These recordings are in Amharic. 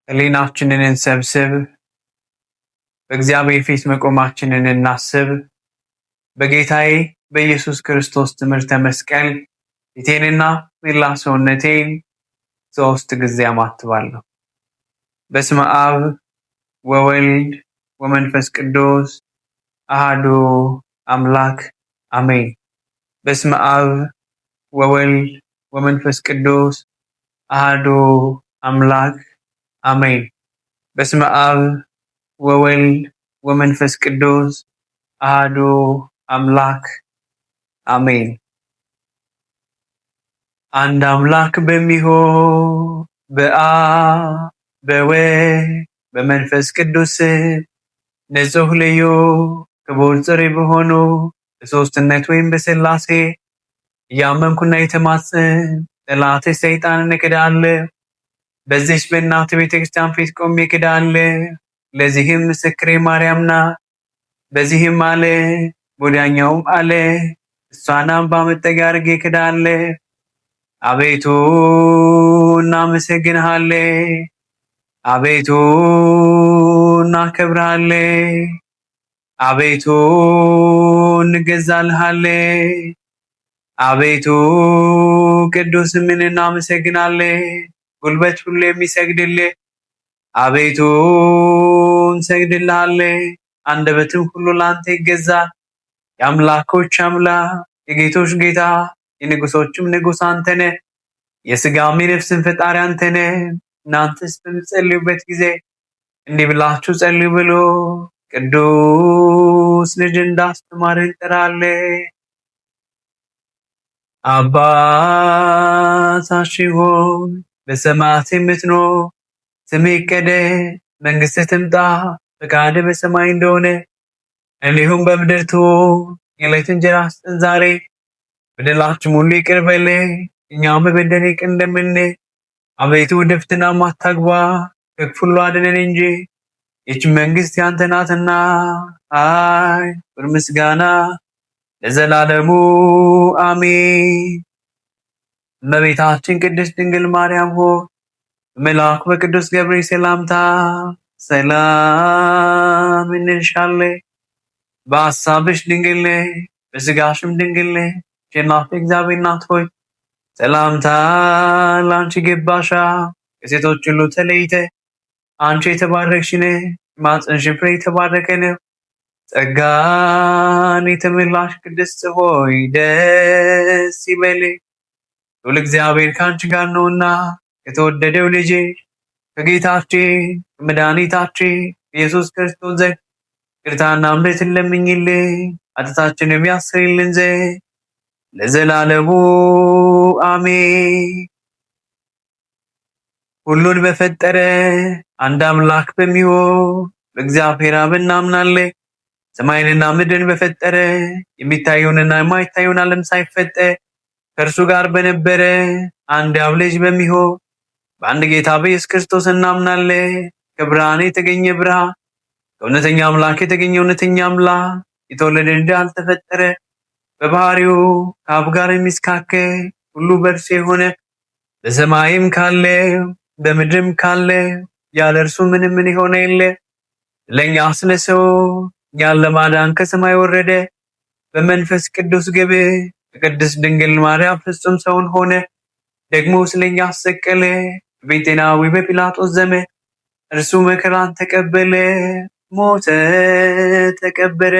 ሕሊናችንን እንሰብስብ፣ በእግዚአብሔር ፊት መቆማችንን እናስብ። በጌታዬ በኢየሱስ ክርስቶስ ትምህርተ መስቀል ፊቴንና መላ ሰውነቴን 3 ጊዜ አማትባለሁ። በስመ አብ ወወልድ ወመንፈስ ቅዱስ አሐዱ አምላክ አሜን። በስመ አብ ወወልድ ወመንፈስ ቅዱስ አሐዱ አምላክ አሜን። በስመ አብ ወወልድ ወመንፈስ ቅዱስ አሐዱ አምላክ አሜን። አንድ አምላክ በሚሆን በአብ በወልድ በመንፈስ ቅዱስ ንጹሕ ልዩ ክቡር ጽሩይ በሆኑ በሦስትነት ወይም በሥላሴ እያመንኩና የተማጸን ጠላቴ ሰይጣንን እክዳለሁ። በዚህች በእናቱ ቤተክርስቲያን ፊት ቆሜ እክዳለሁ። ለዚህም ምስክሬ ማርያም ናት። በዚህም አለ ወዲያኛውም አለ እሷን አምባ መጠጊያ አድርጌ እክዳለሁ። አቤቱ እናመሰግንሃለን፣ አቤቱ እናከብርሃለን፣ አቤቱ እንገዛልሃለን፣ አቤቱ ቅዱስ ስምህን እናመሰግናለን። ጉልበት ሁሉ የሚሰግድልህ አቤቱ እንሰግድልሃለን። አንደበትም ሁሉ ለአንተ ይገዛል። የአምላኮች አምላክ የጌቶች ጌታ የንጉሶችም ንጉሥ አንተ ነህ። የሥጋም የነፍስም ፈጣሪ አንተ ነህ። እናንተስ በምትጸልዩበት ጊዜ እንዲህ ብላችሁ ጸልዩ ብሎ ቅዱስ ልጅ እንዳስተማረን እንጠራለን። አባታችን ሆይ በሰማያት የምትኖር ስምህ ይቀደስ፣ መንግሥትህ ትምጣ፣ ፈቃድህ በሰማይ እንደሆነ እንዲሁም በምድር ትሁን። የዕለት እንጀራችንን ስጠን ዛሬ፣ በደላችንን ሁሉ ይቅር በለን እኛም በበደልን ይቅር እንደምንል፣ አቤቱ ወደ ፈተና አታግባን ከክፉ ሁሉ አድነን እንጂ ይህች መንግሥት ያንተ ናትና ኃይል፣ ክብር፣ ምስጋና ለዘላለሙ አሜን። እመቤታችን ቅድስት ድንግል ማርያም ሆይ በመልአኩ በቅዱስ ገብርኤል ሰላምታ ሰላም እንልሻለን። በሐሳብሽ ድንግል ነሽ፣ በሥጋሽም ድንግል ነሽ። የእናቱ እግዚአብሔር እናት ሆይ ሰላምታ ለአንቺ ይገባሻል። ከሴቶች ሁሉ ተለይተሽ አንቺ የተባረክሽ ነሽ፣ የማኅፀንሽ ፍሬ የተባረከ ነው። ጸጋን የተመላሽ ቅድስት ሆይ ደስ ይበልሽ፣ ልዑል እግዚአብሔር ከአንቺ ጋር ነውና ከተወደደው ልጅሽ ከጌታችን ከመድኃኒታችን ኢየሱስ ክርስቶስ ዘንድ ይቅርታና ምሕረትን ለምኝልን ኃጢአታችንን የሚያስርይልን ዘንድ ለዘላለሙ አሜን። ሁሉን በፈጠረ አንድ አምላክ በሚሆን በእግዚአብሔር አብ እናምናለን። ሰማይንና ምድርን በፈጠረ የሚታየውንና የማይታየውን ዓለም ሳይፈጠር ከእርሱ ጋር በነበረ አንድ አብ ልጅ በሚሆን በአንድ ጌታ በኢየሱስ ክርስቶስ እናምናለን። ከብርሃን የተገኘ ብርሃን፣ ከእውነተኛ አምላክ የተገኘ እውነተኛ አምላክ፣ የተወለደ እንጂ አልተፈጠረ፣ በባህሪው ከአብ ጋር የሚስካከል ሁሉ በእርሱ የሆነ በሰማይም ካለ በምድርም ካለ ያለ እርሱ ምንም ምን የሆነ የለ። ለእኛ ስለ ሰው እኛን ለማዳን ከሰማይ ወረደ። በመንፈስ ቅዱስ ግብር በቅድስት ድንግል ማርያም ፍጹም ሰውን ሆነ። ደግሞ ስለኛ አሰቀለ። በጴንጤናዊ በጲላጦስ ዘመን እርሱ መከራን ተቀበለ፣ ሞተ፣ ተቀበረ።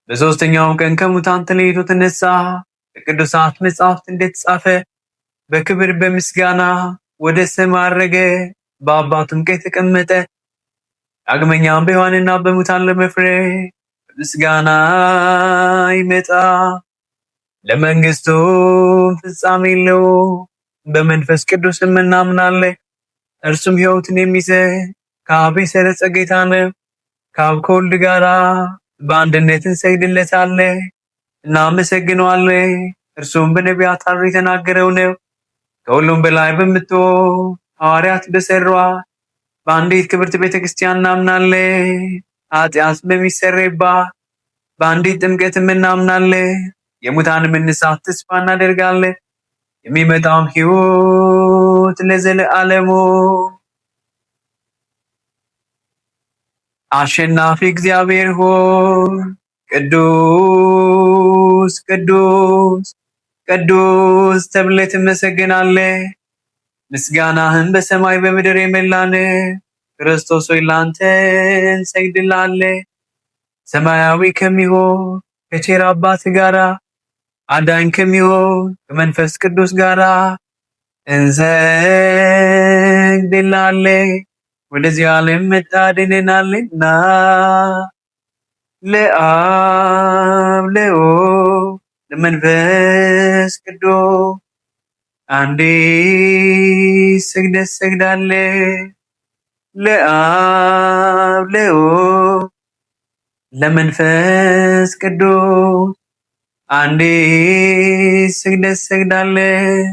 በሦስተኛውም ቀን ከሙታን ተለይቶ ተነሳ። በቅዱሳት መጻሕፍት እንደተጻፈ በክብር በምስጋና ወደ ሰማይ አረገ፣ በአባቱም ቀኝ ተቀመጠ። ዳግመኛም በሕያዋንና በሙታን ለመፍረድ በምስጋና ይመጣል። ለመንግሥቱም ፍጻሜ የለውም። በመንፈስ ቅዱስም እናምናለን፣ እርሱም ሕይወትን የሚሰጥ ከአብ የሰረጸ ጌታ ነው። ከአብ ከወልድ ጋር በአንድነት እንሰግድለታለን፣ እናመሰግነዋለን። እርሱም በነቢያት አድሮ የተናገረው ነው። ከሁሉም በላይ በምትሆን ሐዋርያት በሠሯት በአንዲት ክብርት ቤተክርስቲያን እናምናለን። ኃጢአት በሚሰረይባት በአንዲት ጥምቀትም እናምናለን። የሙታን መነሳት ተስፋ እናደርጋለን። የሚመጣውም ሕይወት ለዘለዓለሙ። አሸናፊ እግዚአብሔር ሆይ ቅዱስ ቅዱስ ቅዱስ ተብለህ ትመሰገናለህ። ምስጋናህን በሰማይ በምድር የመላን ክርስቶስ ሆይ ላንተ እንሰግድልሃለን። ሰማያዊ ከሚሆን ከቸር አባት ጋራ አዳኝ ከሚሆን ከመንፈስ ቅዱስ ጋራ እንሰግድልሃለን። ወደዚህ ዓለም መጣድንናልና ለአብ ለወልድ ለመንፈስ ቅዱስ አንዲት ስግደት ሰግዳለሁ። ለአብ ለወልድ ለመንፈስ ቅዱስ አንዲት ስግደት ሰግዳለሁ።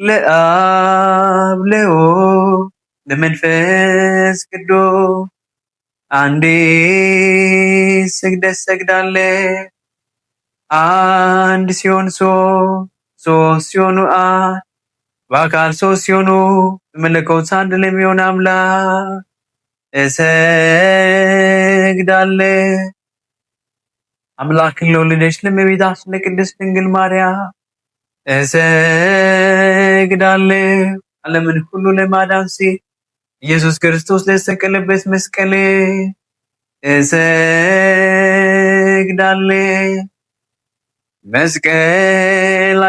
ለአብ ለወልድ ለመንፈስ ቅዱስ አንዲት ስግደት ሰግዳለሁ። አንድ ሲሆን ሶስት ሲሆኑ አንድ በአካል ሶስት ሲሆኑ በመለኮት አንድ ለሚሆን አምላክ እሰግዳለሁ። አምላክን ለወለደች ለእመቤታችን ለቅድስት ድንግል ማርያም እሰግዳለሁ። ዓለምን ሁሉ ለማዳን ሲል ኢየሱስ ክርስቶስ ለተሰቀለበት መስቀል እሰግዳለሁ። መስቀል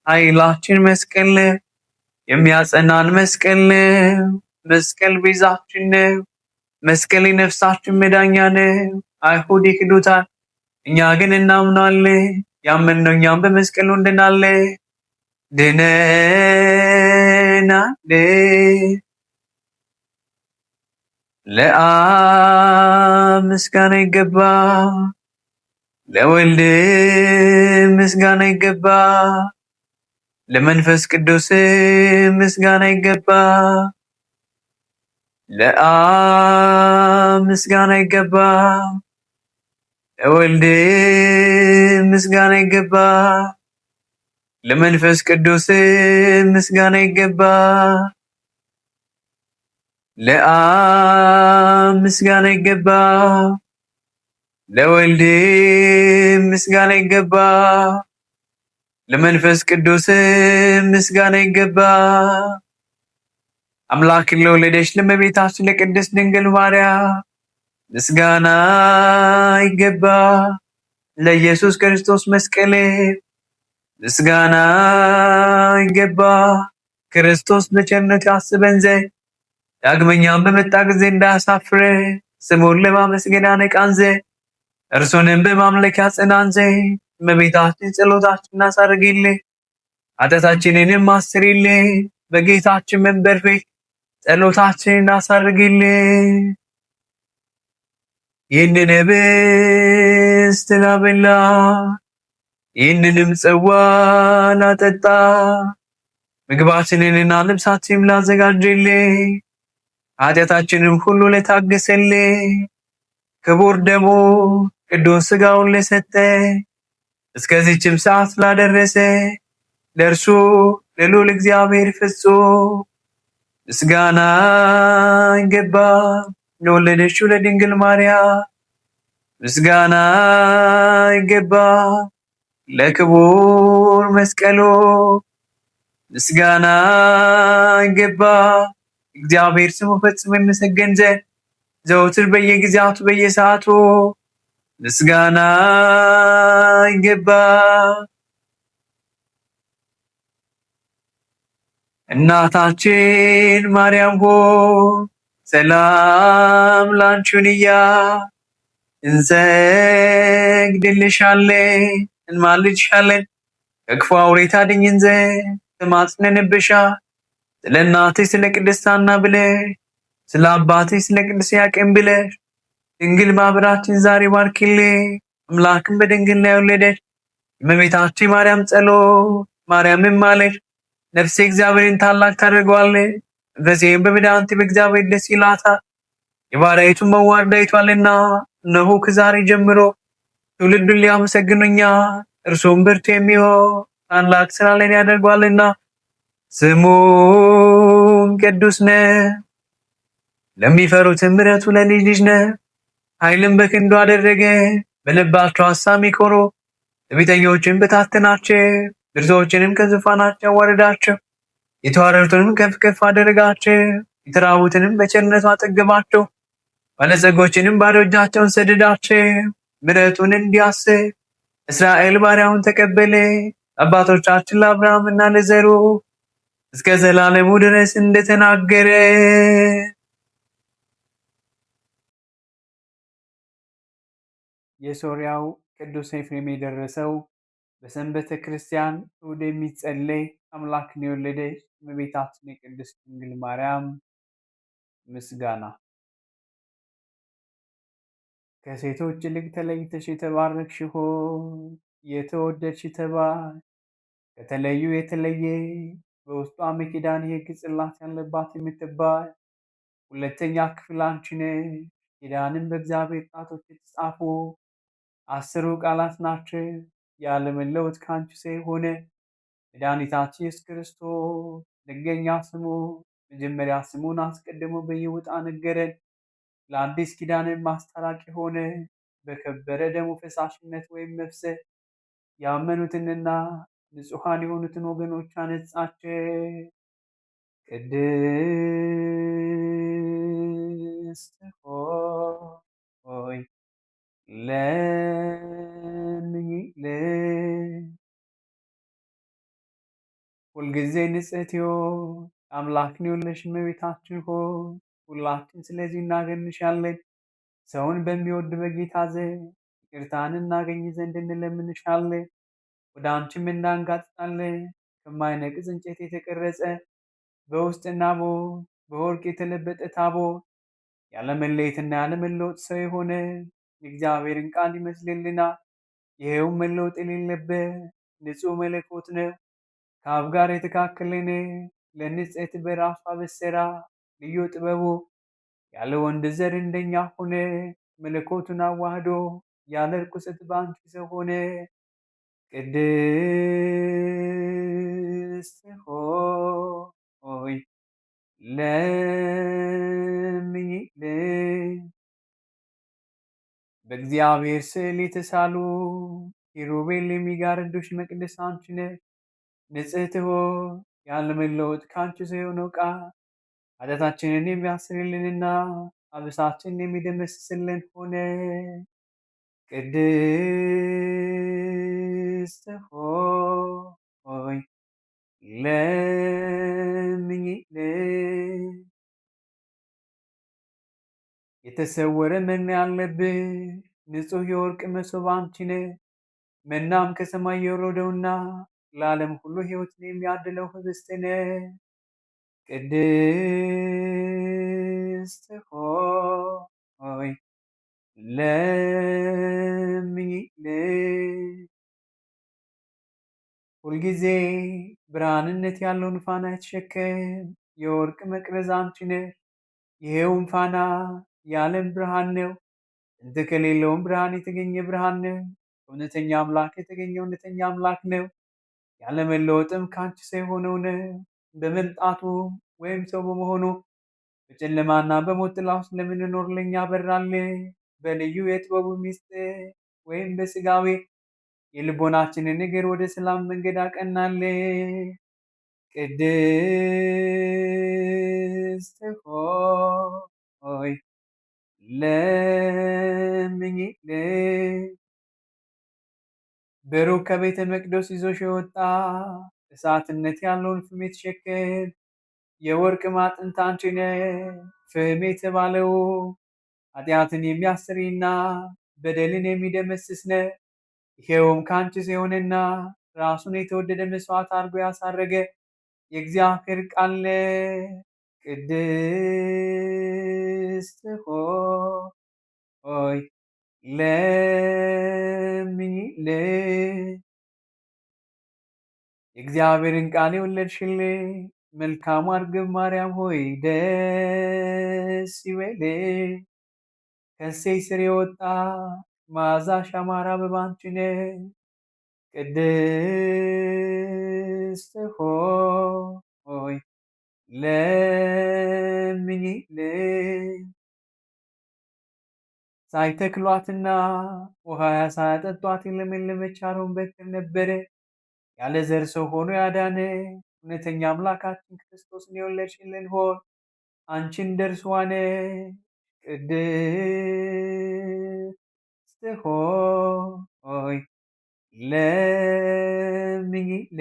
ኃይላችን መስቀል ነው። የሚያጸናን መስቀል ነው። መስቀል ቤዛችን ነው። መስቀል የነፍሳችን መዳኛ ነው። አይሁድ ይክዱታል፣ እኛ ግን እናምናለን። ያመንነው እኛም በመስቀሉ እንድናለን። ድነናል። ለአብ ምስጋና ይገባ፣ ለወልድ ምስጋና ይገባ፣ ለመንፈስ ቅዱስ ምስጋና ይገባ። ለአብ ምስጋና ይገባ፣ ለወልድ ምስጋና ይገባ፣ ለመንፈስ ቅዱስ ምስጋና ይገባ። ለአብ ምስጋና ይገባ፣ ለወልድ ምስጋና ይገባ፣ ለመንፈስ ቅዱስ ምስጋና ይገባ። አምላክን ለወለደች ለእመቤታችን ለቅድስት ድንግል ማርያም ምስጋና ይገባ። ለኢየሱስ ክርስቶስ መስቀል ምስጋና ይገባ። ክርስቶስ በቸርነቱ ያስበን ዘንድ ዳግመኛም በመጣ ጊዜ እንዳያሳፍረን ስሙን ለማመስገን ያነቃን ዘንድ እርሱንም በማምለክ ያጸናን ዘንድ እመቤታችን ጸሎታችንን አሳርጊልን፣ ኃጢአታችንንም አስሪልን። በጌታችን መንበር ፊት ጸሎታችንን አሳርጊልን። ይህንን ህብስት ላበላ ይህንንም ጽዋ ላጠጣ ምግባችንንና ልብሳችንን ላዘጋጅልን ኃጢአታችንን ሁሉ ለታገሰልን ክቡር ደሙ ቅዱስ ሥጋውን ለሰጠ እስከዚህችም ሰዓት ላደረሰ ለእርሱ ለልዑል እግዚአብሔር ፍጹም ምስጋና ይገባ። ለወለደችው ለድንግል ማርያም ምስጋና ይገባ። ለክቡር መስቀሉ ምስጋና ይገባ። እግዚአብሔር ስሙ ፈጽሞ ይመሰገን ዘንድ ዘወትር በየጊዜያቱ በየሰዓቱ ምስጋና ይገባ። እናታችን ማርያም ሆይ ሰላም ላንቺ ይሁን እያልን እንሰግድልሻለን፣ እንማልድሻለን። ከክፉ አውሬ ታድኝን ዘንድ ተማጽነንብሻል። ስለ እናትሽ ስለ ቅድስት ሐና ብለሽ ስለ አባትሽ ስለ ቅዱስ ያቄም ብለሽ ድንግል ማኅበራችን ዛሬ ባርኪልን። አምላክን በድንግልና የወለደች የእመቤታችን ማርያም ጸሎት ማርያምን ማለች ነፍሴ እግዚአብሔርን ታላቅ ታደርገዋለች፣ መንፈሴም በመድኃኒቴ በእግዚአብሔር ደስ ይላታል። የባሪያይቱን መዋረድ አይቷልና፣ እነሆ ከዛሬ ጀምሮ ትውልዱን ሊያመሰግኑኛል። እርሱም ብርቱ የሚሆን ታላቅ ሥራ ለእኔ ያደርገዋልና ስሙም ቅዱስ ነው። ለሚፈሩትም ምሕረቱ ለልጅ ልጅ ነው። ኃይልን በክንዱ አደረገ። በልባቸው ሐሳብ የሚኮሩ ትዕቢተኞችን በታተናቸው። ብርቱዎችንም ከዙፋናቸው አዋረዳቸው። የተዋረዱትንም ከፍ ከፍ አደረጋቸው። የተራቡትንም በቸርነቱ አጠገባቸው። ባለጸጎችንም ባዶ እጃቸውን ሰደዳቸው። ምሕረቱን እንዲያስብ እስራኤል ባሪያውን ተቀበለ። አባቶቻችን ለአብርሃም እና ለዘሩ እስከ ዘላለሙ ድረስ እንደተናገረ። የሶርያው ቅዱስ ኤፍሬም የደረሰው በሰንበተ ክርስቲያን እሑድ የሚጸለይ አምላክን የወለደች እመቤታችን የቅድስት ድንግል ማርያም ምስጋና። ከሴቶች ይልቅ ተለይተሽ የተባረክሽ ሆይ የተወደድሽ ተባረክ። ከተለዩ የተለየ በውስጧም የኪዳን የሕግ ጽላት ያለባት የምትባል ሁለተኛ ክፍል አንቺ ነሽ። ኪዳንም በእግዚአብሔር ጣቶች የተጻፉ 10 ቃላት ናቸው። ያለመለወጥ ከአንቺ ሰው የሆነ መድኃኒታችን ኢየሱስ ክርስቶስ ደገኛ ስሙ መጀመሪያ ስሙን አስቀድሞ በይሁዳ ነገረን። ለአዲስ ኪዳንን ማስታራቂ ሆነ። በከበረ ደሙ ፈሳሽነት ወይም መፍሰስ ያመኑትንና ንጹሐን የሆኑትን ወገኖች አነጻቸው። ቅድስት ሆይ ለምኝልን። ሁልጊዜ ንጽሕት ሆይ አምላክን የወለድሽ እመቤታችን ሆይ ሁላችን ስለዚህ እናገንሻለን። ሰውን በሚወድ በጌታ ዘንድ ይቅርታን እናገኝ ዘንድ እንለምንሻለን። ወደ አንቺም እናንጋጥጣለን። ከማይነቅዝ እንጨት የተቀረጸ በውስጥና በወርቅ የተለበጠ ታቦት ያለመለየትና ያለመለወጥ ሰው የሆነ የእግዚአብሔርን ቃል ይመስልልናል። ይሄውም መለወጥ የሌለበት ንጹሕ መለኮት ነው። ከአብ ጋር የተካከለን ለንጽሕት በራሷ በሰራ ልዩ ጥበቡ ያለ ወንድ ዘር እንደኛ ሆነ። መለኮቱን አዋህዶ ያለ ርኩሰት በአንቺ ሰው ሆነ። ቅድስት ሆይ ለምኝልን። በእግዚአብሔር ስዕል የተሳሉ ኪሩቤል የሚጋርዱሽ መቅደስ አንቺ ነሽ። ንጽሕት ሆይ ያለመለወጥ ከአንቺ ሰው የሆነው ቃል ኃጢአታችንን የሚያስርልንና አበሳችንን የሚደመስስልን ሆነ። ቅድስት ሆይ ለምኝልን። የተሰወረ መና ያለብሽ ንጹሕ የወርቅ መሶብ አንቺ ነሽ። መናም ከሰማይ የወረደውና ለዓለም ሁሉ ሕይወትን የሚያድለው ኅብስት ነሽ። ቅድስት ሆይ ለምኝልን። ሁልጊዜ ብርሃንነት ያለውን ፋና የተሸከም የወርቅ መቅረዝ አንቺ ነሽ። ይሄውም ፋና የዓለም ብርሃን ነው። ጥንት ከሌለውም ብርሃን የተገኘ ብርሃን ነው። እውነተኛ አምላክ የተገኘ እውነተኛ አምላክ ነው። ያለመለወጥም ከአንቺ ሰው የሆነው ነው። በመምጣቱ ወይም ሰው በመሆኑ በጨለማና በሞት ጥላ ውስጥ ለምንኖር ለእኛ በራልን። በልዩ የጥበቡ ሚስጥር ወይም በሥጋዌ የልቦናችንን እግር ወደ ሰላም መንገድ አቀናልን። ቅድስት ሆይ ለምኝልን። ብሩክ ከቤተ መቅደስ ይዞሽ የወጣ እሳትነት ያለውን ፍም የተሸከም የወርቅ ማዕጠንት አንቺ ነሽ። ፍም የተባለው ኃጢአትን የሚያስርይና በደልን የሚደመስስ ነው። ይሄውም ከአንቺ ሲሆንና ራሱን የተወደደ መስዋዕት አድርጎ ያሳረገ የእግዚአብሔር ቃል ነው። ቅድስት ሆይ ለምኝልን። የእግዚአብሔርን ቃል የወለድሽልን መልካሙ እርግብ ማርያም ሆይ ደስ ይበልሽ። ከእሴይ ሥር የወጣ መዓዛሽ ያማረ አበባ አንቺ ነሽ። ቅድስት ሆይ ለምኝልን። ሳይተክሏትና ውሃ ሳያጠጧት የለመለመች አሮን በትር ነበረ። ያለ ዘር ሰው ሆኖ ያዳነ እውነተኛ አምላካችን ክርስቶስን የወለድሽልን ሆይ አንቺ እንደ እርሷ ነሽ። ቅድስት ሆይ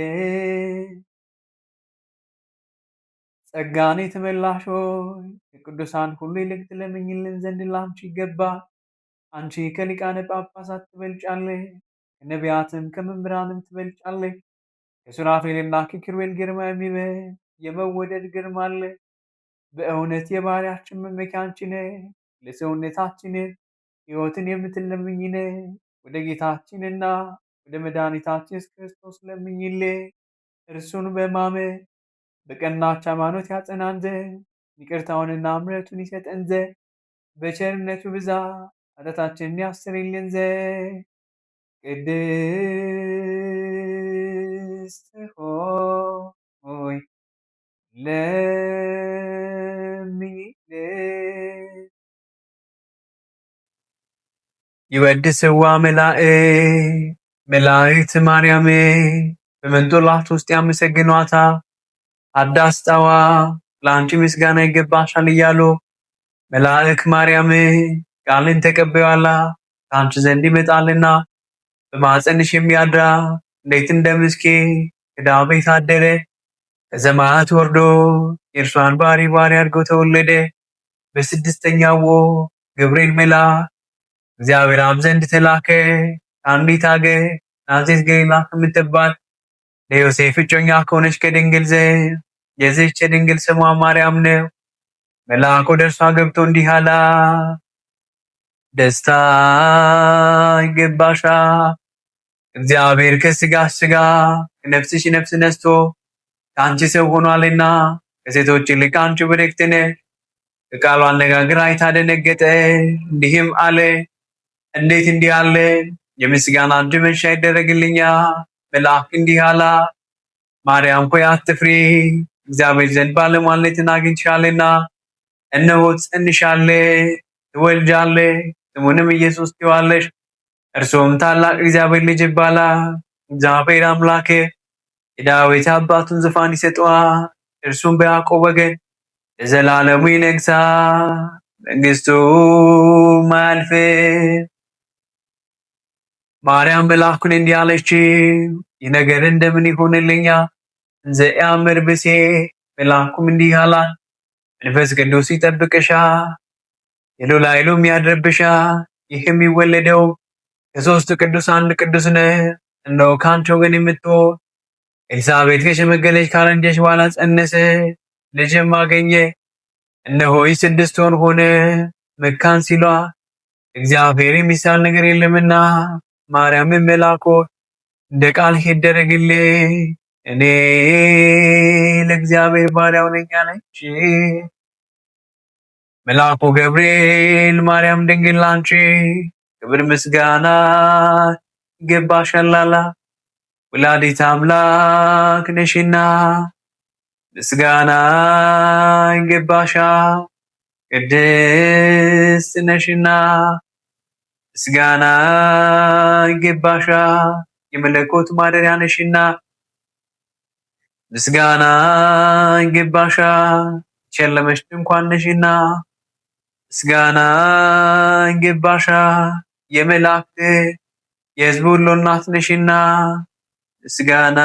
ለምኝልን። ጸጋን የተመላሽ ሆይ ከቅዱሳን ሁሉ ይልቅ ትለምኝልን ዘንድ ላንቺ ይገባል። አንቺ ከሊቃነ ጳጳሳት ትበልጫለሽ፣ ከነቢያትም ከመምህራንም ትበልጫለሽ። ከሱራፌልና ከኪሩቤል ግርማ የሚበልጥ የመወደድ ግርማ አለ። በእውነት የባህርያችን መመኪያ አንቺ ነሽ። ለሰውነታችንን ሕይወትን የምትለምኝ ነሽ። ወደ ጌታችንና ወደ መድኃኒታችን ኢየሱስ ክርስቶስ ለምኝልን። እርሱን በማመን በቀናች ሃይማኖት ያጸናን ዘንድ ይቅርታውንና ምሕረቱን ይሰጠን ዘንድ በቸርነቱ ብዛት ኃጢአታችንን ያስተሰርይልን ዘንድ ቅድስት ሆይ ለምኝልን። ይወድስዋ መላእክት ማርያም በመንጦላዕት ውስጥ ያመሰግኗታል። አዳስጣዋ ለአንቺ ምስጋና ይገባሻል እያሉ መላእክ ማርያም ቃልን ተቀበሏላ። ከአንቺ ዘንድ ይመጣልና በማኅፀንሽ የሚያድራ እንዴት እንደ ምስኪን ከዳዊት አደረ። ከሰማያት ወርዶ የእርሷን ባሕርይ አድርጎ ተወለደ። በስድስተኛው ወር ገብርኤል መልአክ እግዚአብሔር አብ ዘንድ ተላከ። ከአንዲት አገር ናዝሬት ገሊላ ከምትባል ለዮሴፍ እጮኛ ከሆነች ከድንግል ዘንድ የዚህች የድንግል ስሟ ማርያም ነው። መልአክ ወደ እርሷ ገብቶ እንዲህ አላት፣ ደስታ ይገባሻል፣ እግዚአብሔር ከሥጋሽ ሥጋ ከነፍስሽ ነፍስ ነስቶ ከአንቺ ሰው ሆኗልና ከሴቶች ይልቅ አንቺ ብርክት ነሽ። ከቃሉ አነጋገር አይታ ደነገጠች፣ እንዲህም አለ፣ እንዴት እንዲህ አለ የምስጋና እጅ መንሻ ይደረግልኛል? መልአክ እንዲህ አላት፣ ማርያም ሆይ አትፍሪ፣ እግዚአብሔር ዘንድ ባለሟልነትን አግኝተሻልና፣ እነሆ ትፀንሻለሽ፣ ትወልጃለሽ፣ ስሙንም ኢየሱስ ትዪዋለሽ። እርሱም ታላቅ እግዚአብሔር ልጅ ይባላል። እግዚአብሔር አምላክ የዳዊት አባቱን ዙፋን ይሰጠዋል፣ እርሱም በያዕቆብ ወገን ለዘላለሙ ይነግሣል፣ መንግሥቱም አያልፍም። ማርያም መልአኩን እንዲህ አለችው፣ ይህ ነገር እንደምን ይሆንልኛል? እንዘ ኢአምር ብእሴ። መልአኩም እንዲህ አላት፣ መንፈስ ቅዱስ ይጠብቅሻል፣ የልዑል ኃይሉም ያድርብሻል። ይህ የሚወለደው ከሦስቱ ቅዱስ አንድ ቅዱስ ነው። እነሆ ከአንቺ ወገን የምትሆን ኤልሳቤጥ ከሸመገለች ካረጀች በኋላ ጸነሰች፣ ልጅም አገኘ። እነሆ 6 ወር ሆነ፣ መካን ሲሏት እግዚአብሔር የሚሳል ነገር የለምና። ማርያምን መልአኩ እንደ ቃልህ ይደረግልኝ፣ እኔ ለእግዚአብሔር ባሪያው ነኝ አለች። መልአኩ ገብርኤል ማርያም ድንግል ላንቺ ክብር ምስጋና ይገባሻል አላት። ወላዲተ አምላክ ነሽና ምስጋና ይገባሻል። ቅድስት ነሽና ምስጋና ይገባሻል። የመለኮት ማደሪያ ነሽና ምስጋና ይገባሻል። የጨለመሽ ድንኳን ነሽና ምስጋና ይገባሻል። የመላእክት የሕዝብ ሁሉ እናት ነሽና ምስጋና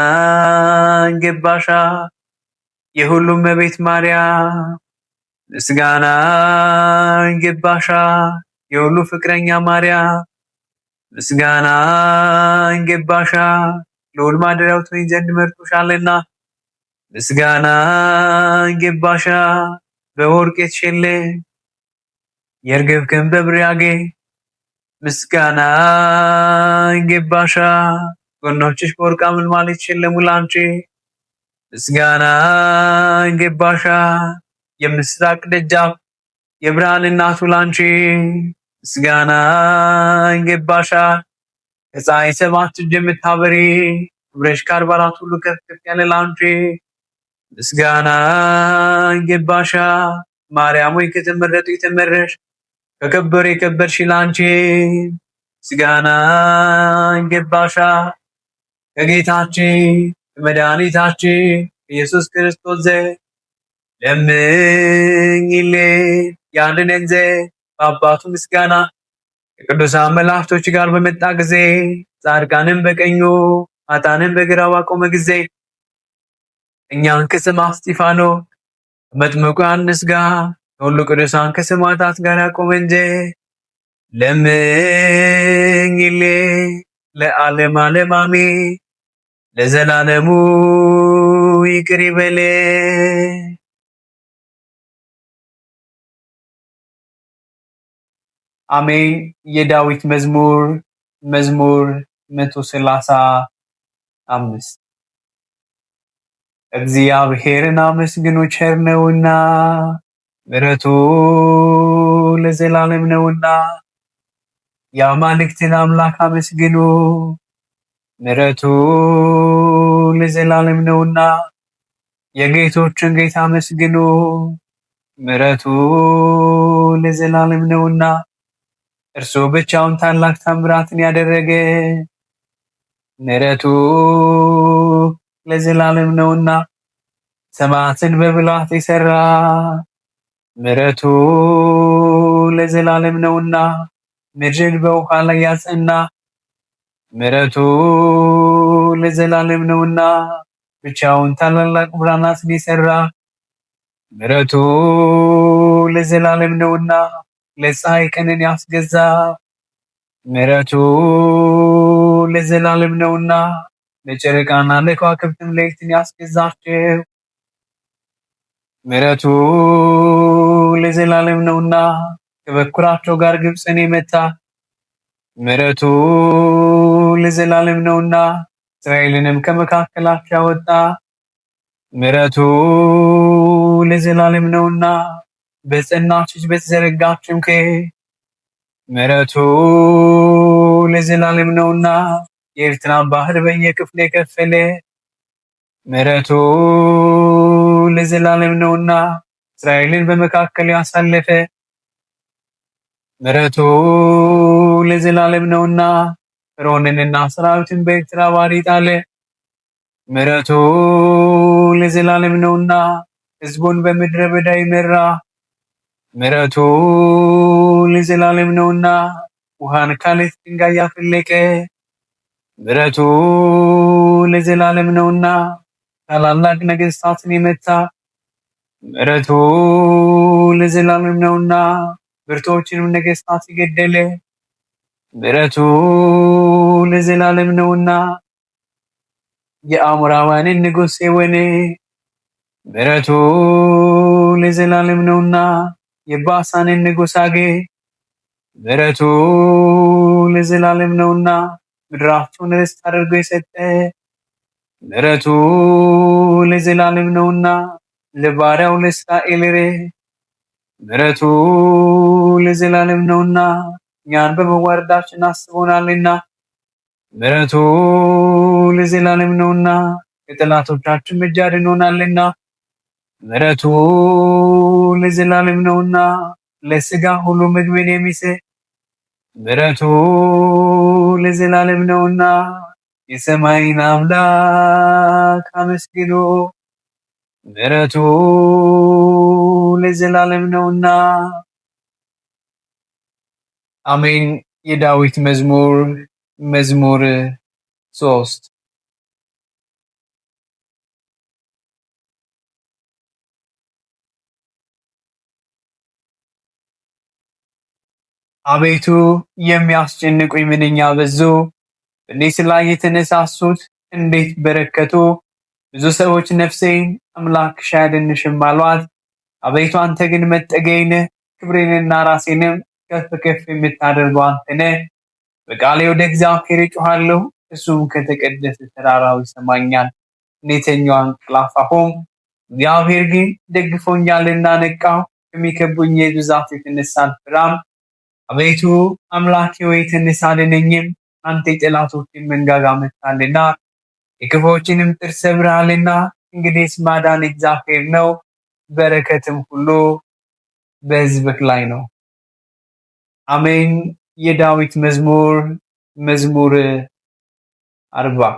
ይገባሻል። የሁሉም እመቤት ማርያም ምስጋና ይገባሻል። የሁሉ ፍቅረኛ ማርያም ምስጋና ይገባሻል። ልዑል ማደሪያው ትሆኚ ዘንድ መርጦሻልና ምስጋና ይገባሻል። በወርቅ የተሸለምሽ የርግብ ክንፍ በብር ያጌጥሽ ምስጋና ይገባሻል። ጎኖችሽ በወርቅ አምልማል የተሸለሙ ላንቺ ምስጋና ይገባሻል። የምስራቅ ደጃፍ የብርሃን እናቱ ላንቺ ምስጋና ይገባሻል። ከፀሐይ 7 እጅ የምታበሪ ክብረሽ ከ44 ሁሉ ከፍ ከፍ ያለ ላንቺ ምስጋና ይገባሻል ማርያም ሆይ ከተመረጡ የተመረሽ ከከበሩ የከበርሽ ላንቺ ምስጋና ይገባሻል ከጌታችን ከመድኃኒታችን ኢየሱስ ክርስቶስ ዘንድ ለምኝልን ያድነን ዘንድ በአባቱ ምስጋና ከቅዱሳን መላእክቶች ጋር በመጣ ጊዜ ጻድቃንን በቀኙ ኃጥአንን በግራው ባቆመ ጊዜ እኛን ከሰማዕታት እስጢፋኖስ ከመጥምቁ ዮሐንስ ጋር ከሁሉ ቅዱሳን ከሰማዕታት ጋር ያቆመን ዘንድ ለምኝልን ለዓለም ዓለም አሜን። ለዘላለሙ ይቅር ይበለን። አሜን። የዳዊት መዝሙር 135 እግዚአብሔርን አመስግኑ ቸር ነውና ምሕረቱ ለዘላለም ነውና። የአማልክትን አምላክ አመስግኑ ምሕረቱ ለዘላለም ነውና። የጌቶችን ጌታ አመስግኑ ምሕረቱ ለዘላለም ነውና። እርሱ ብቻውን ታላቅ ታምራትን ያደረገ ምሕረቱ ለዘላለም ነውና። ሰማያትን በብልሃት የሰራ ምሕረቱ ለዘላለም ነውና። ምድርን በውሃ ላይ ያጸና ምሕረቱ ለዘላለም ነውና። ብቻውን ታላላቅ ብርሃናትን የሰራ ምሕረቱ ለዘላለም ነውና። ለፀሐይ ቀንን ያስገዛ ምሕረቱ ለዘላለም ነውና። ለጨረቃና ለከዋክብትም ሌሊትን ያስገዛቸው ምሕረቱ ለዘላለም ነውና። ከበኩራቸው ጋር ግብፅን የመታ ምሕረቱ ለዘላለም ነውና። እስራኤልንም ከመካከላቸው ያወጣ ምሕረቱ ለዘላለም ነውና። በጸናች እጅ በተዘረጋችም ክንድ ምሕረቱ ለዘላለም ነውና። የኤርትራን ባህር በየክፍሉ የከፈለ ምሕረቱ ለዘላለም ነውና። እስራኤልን በመካከል ያሳለፈ ምሕረቱ ለዘላለም ነውና። ፈርዖንንና ሰራዊቱን በኤርትራ ባህር ጣለ ምሕረቱ ለዘላለም ነውና። ሕዝቡን በምድረ በዳ ይመራ ምሕረቱ ለዘላለም ነውና። ውሃን ካለት ድንጋይ ያፈለቀ ምሕረቱ ለዘላለም ነውና። ታላላቅ ነገሥታትን የመታ ምሕረቱ ለዘላለም ነውና። ብርቶችንም ነገሥታት የገደለ ምሕረቱ ለዘላለም ነውና። የአሞራውያንን ንጉሥ የሆነ ምሕረቱ ለዘላለም ነውና። የባሳንን ንጉሥ አገ ምሕረቱ ለዘላለም ነውና። ምድራቸውን ርስት አድርጎ የሰጠ ምሕረቱ ለዘላለም ነውና። ለባሪያው ለእስራኤል ምሕረቱ ለዘላለም ነውና። እኛን በመዋረዳችን አስቦናልና ምሕረቱ ለዘላለም ነውና። ከጠላቶቻችን እጅ አድኖናልና ምሕረቱ ለዘላለም ነውና። ለሥጋ ሁሉ ምግብን የሚሰጥ ምሕረቱ ለዘላለም ነውና። የሰማይን አምላክ አመስግኑ ምሕረቱ ለዘላለም ነውና። አሜን። የዳዊት መዝሙር 3 አቤቱ የሚያስጨንቁኝ ምንኛ በዙ! በእኔስ ላይ የተነሳሱት እንዴት በረከቱ! ብዙ ሰዎች ነፍሴን አምላክሽ አያድንሽም አሏት። አቤቱ አንተ ግን መጠጊያዬ ነህ፣ ክብሬንና ራሴንም ከፍ ከፍ የምታደርገው አንተ ነህ። በቃሌ ወደ እግዚአብሔር እጮሃለሁ፣ እሱም ከተቀደሰ ተራራው ይሰማኛል። እኔ ተኛሁ አንቀላፋሁም፣ እግዚአብሔር ግን ደግፎኛልና ነቃሁ። ከሚከቡኝ ብዛት የተነሳ አልፈራም። አቤቱ አምላኬ ሆይ ተነሳ አድነኝም። አንተ የጠላቶችን መንጋጋ መትተሃልና የክፉዎችንም ጥርስ ሰብረሃልና እንግዲህ ማዳን እግዚአብሔር ነው፣ በረከትም ሁሉ በሕዝብህ ላይ ነው። አሜን። የዳዊት መዝሙር መዝሙር 40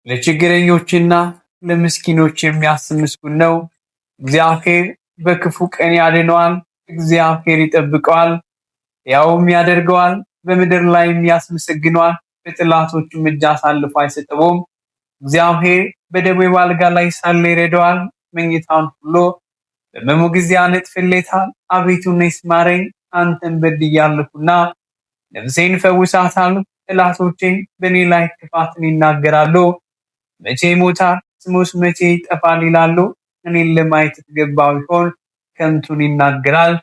ለችግረኞችና ለምስኪኖች የሚያስብ ምስጉን ነው። እግዚአብሔር በክፉ ቀን ያድነዋል። እግዚአብሔር ይጠብቀዋል፣ ያውም ያደርገዋል፣ በምድር ላይ ያስመሰግነዋል። በጠላቶቹም እጅ አሳልፎ አይሰጠውም። እግዚአብሔር በደዌ አልጋ ላይ ሳለ ይረዳዋል። መኝታውን ሁሉ በሕመሙ ጊዜ ያነጥፍለታል። አቤቱ ነይ ማረኝ፣ አንተን በድያለሁና ነፍሴን ፈውሳታለሁ። ጠላቶቼ በእኔ ላይ ክፋትን ይናገራሉ። መቼ ይሞታል ስሙስ መቼ ይጠፋል ይላሉ። እኔን ለማየት የተገባው ይሆን? ከንቱን ይናገራል፣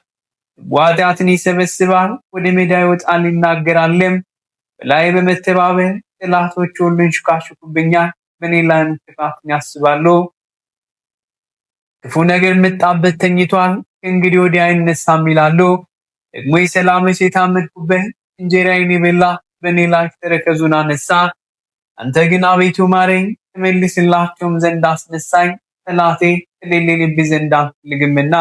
ኃጢአትን ይሰበስባል። ወደ ሜዳ ይወጣል ይናገራልም። በላይ በመተባበር ጠላቶች ሁሉ ይንሽካሽኩብኛል። በእኔ ላይ ክፋትን ያስባሉ። ክፉ ነገር መጣበት ተኝቷል፣ ከእንግዲህ ወዲህ አይነሳም ይላሉ። ደግሞ የሰላም የታመንኩበት እንጀራዬን የበላ በእኔ ላይ ተረከዙን አነሳ። አንተ ግን አቤቱ ማረኝ፣ እመልስላቸውም ዘንድ አስነሳኝ። ጠላቴ ከሌለብኝ ዘንድ አልፈልግምና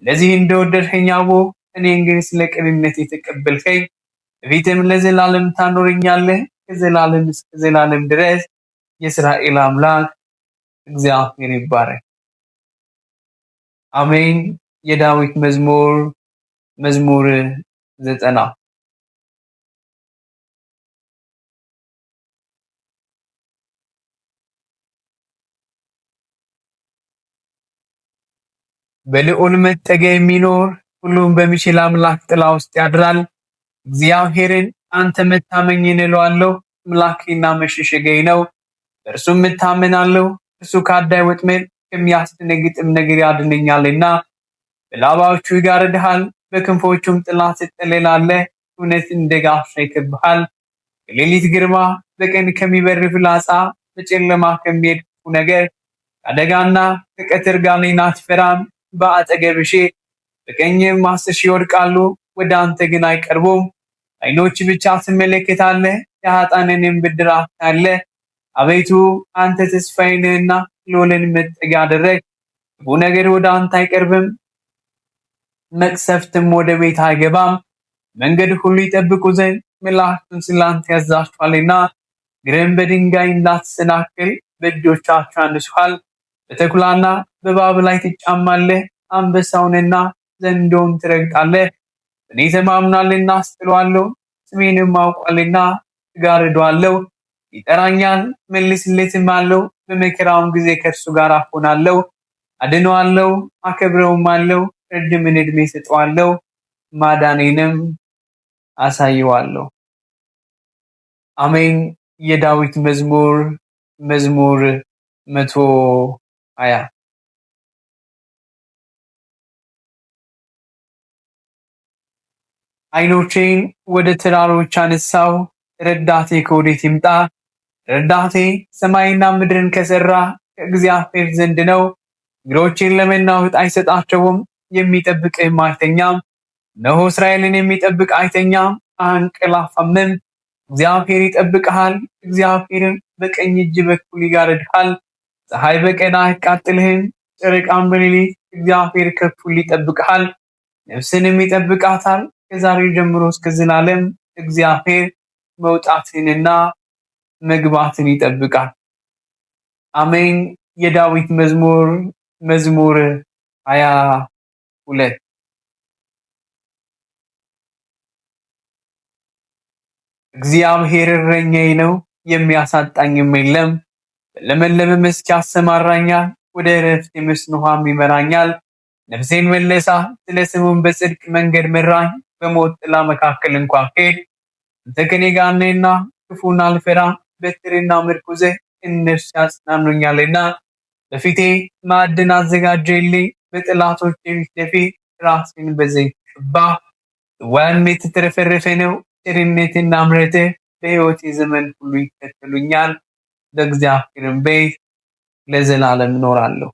ለዚህ እንደወደድኸኝ አወቅሁ። እኔን ግን ስለ ቅንነት የተቀበልከኝ፣ በፊትም ለዘላለም ታኖረኛለህ፣ ከዘላለም እስከ ዘላለም ድረስ። የእስራኤል አምላክ እግዚአብሔር ይባረክ። አሜን። የዳዊት መዝሙር መዝሙር 90 በልዑል መጠጊያ የሚኖር ሁሉን በሚችል አምላክ ጥላ ውስጥ ያድራል። እግዚአብሔርን አንተ መታመኝን እለዋለሁ፣ አምላኬና መሸሸጊያዬ ነው፣ በእርሱም እታመናለሁ። እርሱ ከአዳኝ ወጥመድ ከሚያስደነግጥም ነገር ያድነኛልና። በላባዎቹ ይጋርድሃል፣ በክንፎቹም ጥላ ትጠለላለህ። እውነት እንደ ጋሻ ይከብብሃል። የሌሊት ግርማ፣ በቀን ከሚበር ፍላጻ፣ በጨለማ ከሚሄድ ክፉ ነገር፣ ከአደጋና ከቀትር ጋኔን አትፈራም። በአጠገብህ ሺህ በቀኝህም 10,000 ይወድቃሉ፣ ወደ አንተ ግን አይቀርቡም። ዓይኖች ብቻ ትመለከታለህ፣ የኃጥአንንም ብድራት ታያለህ። አቤቱ አንተ ተስፋዬ ነህና ልዑልን መጠጊያ አደረግህ። ክፉ ነገር ወደ አንተ አይቀርብም፣ መቅሰፍትም ወደ ቤት አይገባም። መንገድ ሁሉ ይጠብቁ ዘንድ መላእክቱን ስላንተ ያዛቸዋልና፣ እግርህም በድንጋይ እንዳትሰናከል በእጆቻቸው ያነሱሃል። በተኩላና በእባብ ላይ ትጫማለህ፣ አንበሳውንና ዘንዶውን ትረግጣለህ። እኔ ተማምናልና አስጥለዋለሁ፣ ስሜንም አውቋልና እጋርደዋለሁ። ይጠራኛል መልስለትም አለው። በመከራውም ጊዜ ከእርሱ ጋር እሆናለሁ፣ አድነዋለሁ፣ አከብረውም አለው። ረጅምን ዕድሜ ሰጠዋለሁ፣ ማዳኔንም አሳየዋለሁ። አሜን። የዳዊት መዝሙር መዝሙር 120 ዓይኖቼን ወደ ተራሮች አነሳው፣ ረዳቴ ከወዴት ይምጣ? ረዳቴ ሰማይና ምድርን ከሰራ ከእግዚአብሔር ዘንድ ነው። እግሮቼን ለመናወጥ አይሰጣቸውም፣ የሚጠብቅህም አይተኛም። እነሆ እስራኤልን የሚጠብቅ አይተኛም አያንቀላፋምም። እግዚአብሔር ይጠብቅሃል፣ እግዚአብሔርም በቀኝ እጅ በኩል ይጋርድሃል። ፀሐይ በቀን አያቃጥልህም፣ ጨረቃም በሌሊት። እግዚአብሔር ከኩል ይጠብቅሃል፣ ነፍስንም ይጠብቃታል። ከዛሬ ጀምሮ እስከ ዘላለም እግዚአብሔር መውጣትንና መግባትን ይጠብቃል። አሜን። የዳዊት መዝሙር መዝሙር 22 እግዚአብሔር እረኛዬ ነው፣ የሚያሳጣኝም የለም። በለመለመ መስክ ያሰማራኛል፣ ወደ ዕረፍት የመስኖ ውኃም ይመራኛል። ነፍሴን መለሳ፣ ስለ ስሙም በጽድቅ መንገድ መራኝ። በሞት ጥላ መካከል እንኳን ብሄድ አንተ ከእኔ ጋር ነህና ክፉን አልፈራም። በትርና ምርኩዝህ እነርሱ ያጽናኑኛልና። በፊቴ ማዕድን አዘጋጀህልኝ፣ በጠላቶቼ ፊት ለፊት ራሴን በዘይት ቀባህ። ጽዋዬም የተትረፈረፈ ነው። ቸርነትና ምሕረትህ በሕይወቴ ዘመን ሁሉ ይከተሉኛል። በእግዚአብሔርም ቤት ለዘላለም እኖራለሁ።